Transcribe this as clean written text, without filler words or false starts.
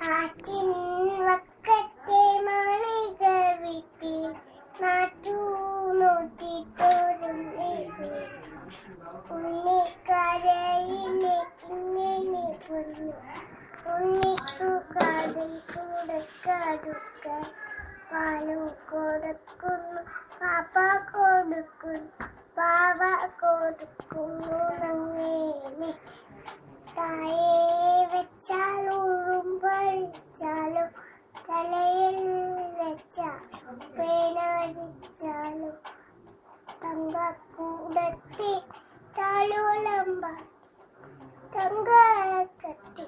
ആറ്റിൻ വക്കത്തെ മാളിക വീട്ടിൽ നാട്ടു നോട്ടിട്ടൊരുണ്ണി ഉണ്ണിക്കരയിലെ ഇങ്ങനെ പൊന്നു ഉണ്ണിക്കു കാതിൽ കൊടുക്കാൻ പാലും കൊടുക്കുന്നു പാപ്പ കൊടുക്കുന്നു പാവ കൊടുക്കുന്നു നങ്ങേലി തായേ വെച്ചാലും ഉറുമ്പഴിച്ചാലും തലയിൽ വെച്ച പേനരിച്ചാലും തങ്കക്കൂടത്തി താലോലമ്പ തങ്ക കട്ടി